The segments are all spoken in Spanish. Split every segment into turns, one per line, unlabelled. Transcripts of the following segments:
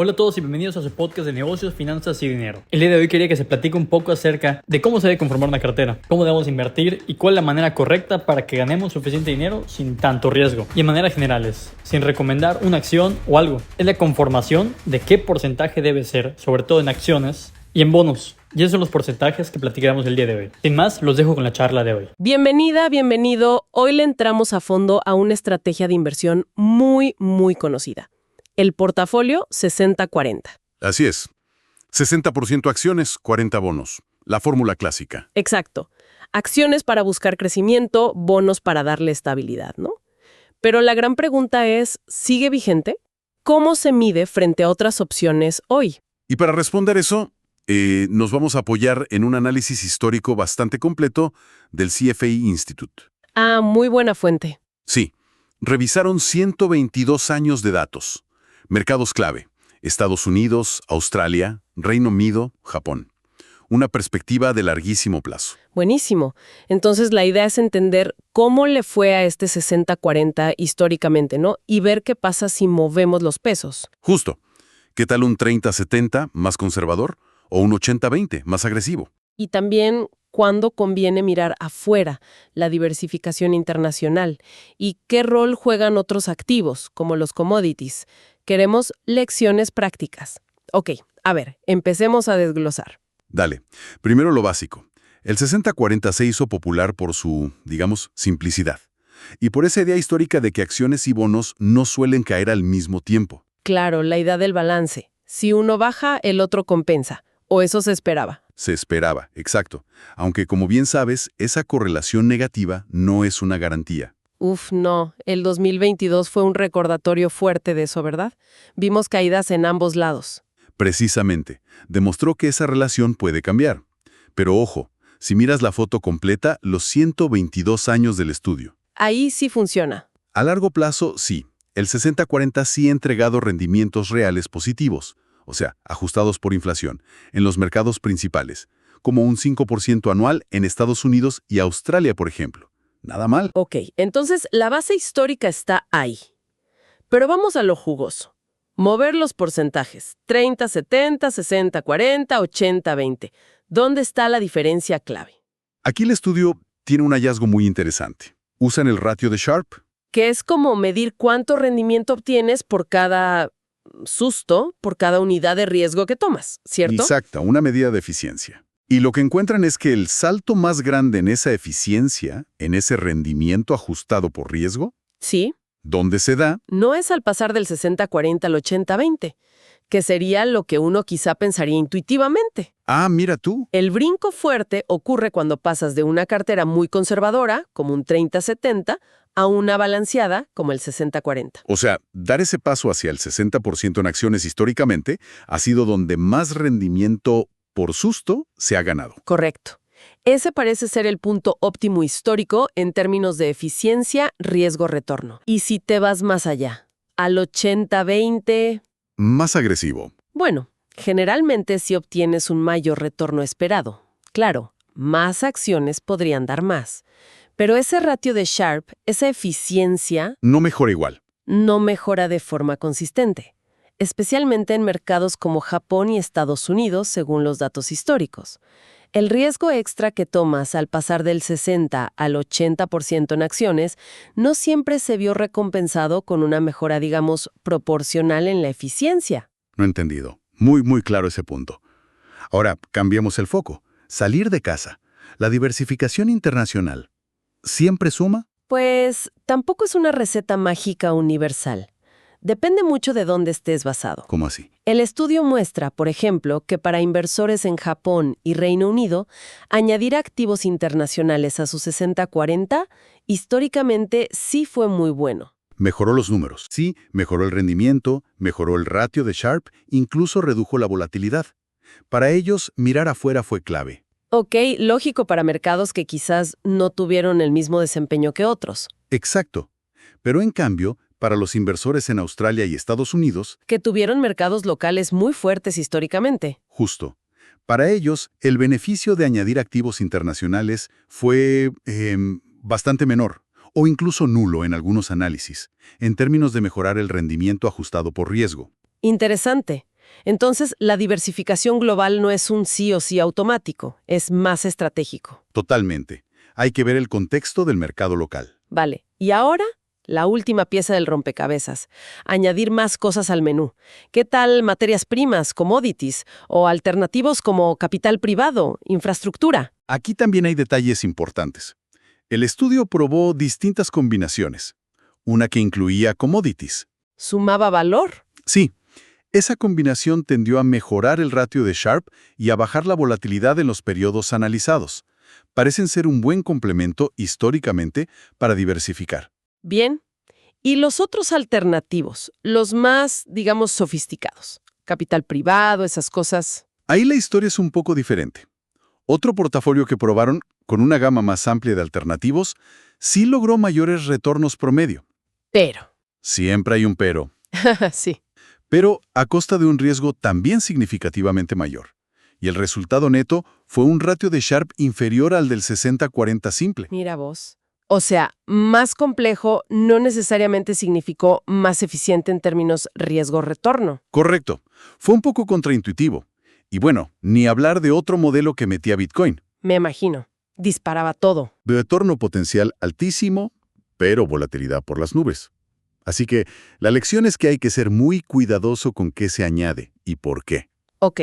Hola a todos y bienvenidos a su podcast de negocios, finanzas y dinero. El día de hoy quería que se platique un poco acerca de cómo se debe conformar una cartera, cómo debemos invertir y cuál es la manera correcta para que ganemos suficiente dinero sin tanto riesgo. Y en maneras generales, sin recomendar una acción o algo, es la conformación de qué porcentaje debe ser, sobre todo en acciones y en bonos. Y esos son los porcentajes que platicaremos el día de hoy. Sin más, los dejo con la charla de hoy.
Bienvenida, bienvenido. Hoy le entramos a fondo a una estrategia de inversión muy conocida. El portafolio 60-40.
Así es. 60% acciones, 40 bonos. La fórmula clásica.
Exacto. Acciones para buscar crecimiento, bonos para darle estabilidad, ¿no? Pero la gran pregunta es, ¿sigue vigente? ¿Cómo se mide frente a otras opciones hoy?
Y para responder eso, nos vamos a apoyar en un análisis histórico bastante completo del CFA Institute.
Ah, muy buena fuente.
Sí, revisaron 122 años de datos. Mercados clave: Estados Unidos, Australia, Reino Unido, Japón. Una perspectiva de larguísimo plazo.
Buenísimo. Entonces la idea es entender cómo le fue a este 60-40 históricamente, ¿no? Y ver qué pasa si movemos los pesos.
Justo. ¿Qué tal un 30-70 más conservador o un 80-20 más agresivo?
Y también cuándo conviene mirar afuera, la diversificación internacional, y qué rol juegan otros activos, como los commodities. Queremos lecciones prácticas. Ok, a ver, empecemos a desglosar.
Dale. Primero lo básico. El 60-40 se hizo popular por su, digamos, simplicidad. Y por esa idea histórica de que acciones y bonos no suelen caer al mismo tiempo.
Claro, la idea del balance. Si uno baja, el otro compensa. O eso se esperaba.
Se esperaba, exacto. Aunque, como bien sabes, esa correlación negativa no es una garantía.
Uf, no. El 2022 fue un recordatorio fuerte de eso, ¿verdad? Vimos caídas en ambos lados.
Precisamente, demostró que esa relación puede cambiar. Pero ojo, si miras la foto completa, los 122 años del estudio.
Ahí sí funciona.
A largo plazo, sí. El 60-40 sí ha entregado rendimientos reales positivos, o sea, ajustados por inflación, en los mercados principales, como un 5% anual en Estados Unidos y Australia, por ejemplo. Nada mal.
Ok, entonces la base histórica está ahí. Pero vamos a lo jugoso. Mover los porcentajes. 30-70, 60-40, 80-20. ¿Dónde está la diferencia clave?
Aquí el estudio tiene un hallazgo muy interesante. Usan el ratio de Sharpe.
Que es como medir cuánto rendimiento obtienes por cada susto, por cada unidad de riesgo que tomas, ¿cierto?
Exacto, una medida de eficiencia. Y lo que encuentran es que el salto más grande en esa eficiencia, en ese rendimiento ajustado por riesgo,
Sí.
¿dónde se da?
No es al pasar del 60-40 al 80-20, que sería lo que uno quizá pensaría intuitivamente.
Ah, mira tú.
El brinco fuerte ocurre cuando pasas de una cartera muy conservadora, como un 30-70, a una balanceada, como el 60-40.
O sea, dar ese paso hacia el 60% en acciones históricamente ha sido donde más rendimiento por susto se ha ganado.
Correcto. Ese parece ser el punto óptimo histórico en términos de eficiencia, riesgo-retorno. Y si te vas más allá, al 80-20,
Más agresivo.
bueno, generalmente si obtienes un mayor retorno esperado. Claro, más acciones podrían dar más. Pero ese ratio de Sharpe, esa eficiencia,
No mejora igual.
no mejora de forma consistente, especialmente en mercados como Japón y Estados Unidos, según los datos históricos. El riesgo extra que tomas al pasar del 60 al 80% en acciones no siempre se vio recompensado con una mejora, digamos, proporcional en la eficiencia.
No he entendido. Muy claro ese punto. Ahora, cambiemos el foco. Salir de casa. La diversificación internacional. ¿Siempre suma?
Pues tampoco es una receta mágica universal. Depende mucho de dónde estés basado.
¿Cómo así?
El estudio muestra, por ejemplo, que para inversores en Japón y Reino Unido, añadir activos internacionales a su 60-40 históricamente sí fue muy bueno.
Mejoró los números. Sí, mejoró el rendimiento, mejoró el ratio de Sharpe, incluso redujo la volatilidad. Para ellos, mirar afuera fue clave.
Ok, lógico para mercados que quizás no tuvieron el mismo desempeño que otros.
Exacto. Pero en cambio, para los inversores en Australia y Estados Unidos,
Que tuvieron mercados locales muy fuertes históricamente.
justo. Para ellos, el beneficio de añadir activos internacionales fue bastante menor, o incluso nulo en algunos análisis, en términos de mejorar el rendimiento ajustado por riesgo.
Interesante. Entonces, la diversificación global no es un sí o sí automático, es más estratégico.
Totalmente. Hay que ver el contexto del mercado local.
Vale, y ahora, la última pieza del rompecabezas, añadir más cosas al menú. ¿Qué tal materias primas, commodities, o alternativos como capital privado, infraestructura?
Aquí también hay detalles importantes. El estudio probó distintas combinaciones. Una que incluía commodities.
¿Sumaba valor?
Sí, esa combinación tendió a mejorar el ratio de Sharpe y a bajar la volatilidad en los periodos analizados. Parecen ser un buen complemento históricamente para diversificar.
Bien. ¿Y los otros alternativos, los más, digamos, sofisticados? Capital privado, esas cosas.
Ahí la historia es un poco diferente. Otro portafolio que probaron, con una gama más amplia de alternativos, sí logró mayores retornos promedio.
Pero.
Siempre hay un pero.
Sí.
Pero a costa de un riesgo también significativamente mayor. Y el resultado neto fue un ratio de Sharpe inferior al del 60-40 simple.
Mira vos. O sea, más complejo no necesariamente significó más eficiente en términos riesgo-retorno.
Correcto. Fue un poco contraintuitivo. Y bueno, ni hablar de otro modelo que metía Bitcoin.
Me imagino. Disparaba todo.
De retorno potencial altísimo, pero volatilidad por las nubes. Así que la lección es que hay que ser muy cuidadoso con qué se añade y por qué.
Ok.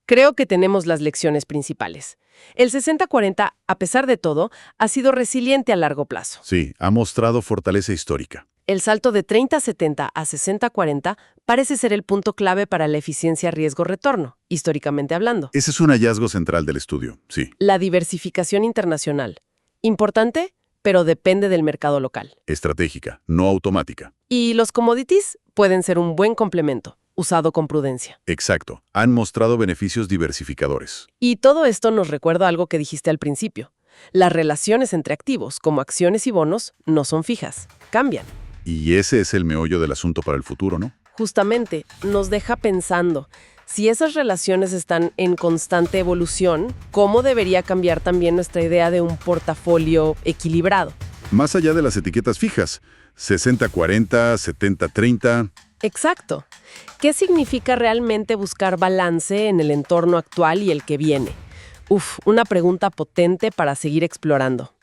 Creo que tenemos las lecciones principales. El 60-40, a pesar de todo, ha sido resiliente a largo plazo.
Sí, ha mostrado fortaleza histórica.
El salto de 30-70 a 60-40 parece ser el punto clave para la eficiencia riesgo-retorno, históricamente hablando.
Ese es un hallazgo central del estudio, sí.
La diversificación internacional. Importante, pero depende del mercado local.
Estratégica, no automática.
Y los commodities pueden ser un buen complemento, usado con prudencia.
Exacto. Han mostrado beneficios diversificadores.
Y todo esto nos recuerda algo que dijiste al principio. Las relaciones entre activos, como acciones y bonos, no son fijas, cambian.
Y ese es el meollo del asunto para el futuro, ¿no?
Justamente, nos deja pensando, si esas relaciones están en constante evolución, ¿cómo debería cambiar también nuestra idea de un portafolio equilibrado?
Más allá de las etiquetas fijas, 60-40, 70-30...
Exacto. ¿Qué significa realmente buscar balance en el entorno actual y el que viene? Una pregunta potente para seguir explorando.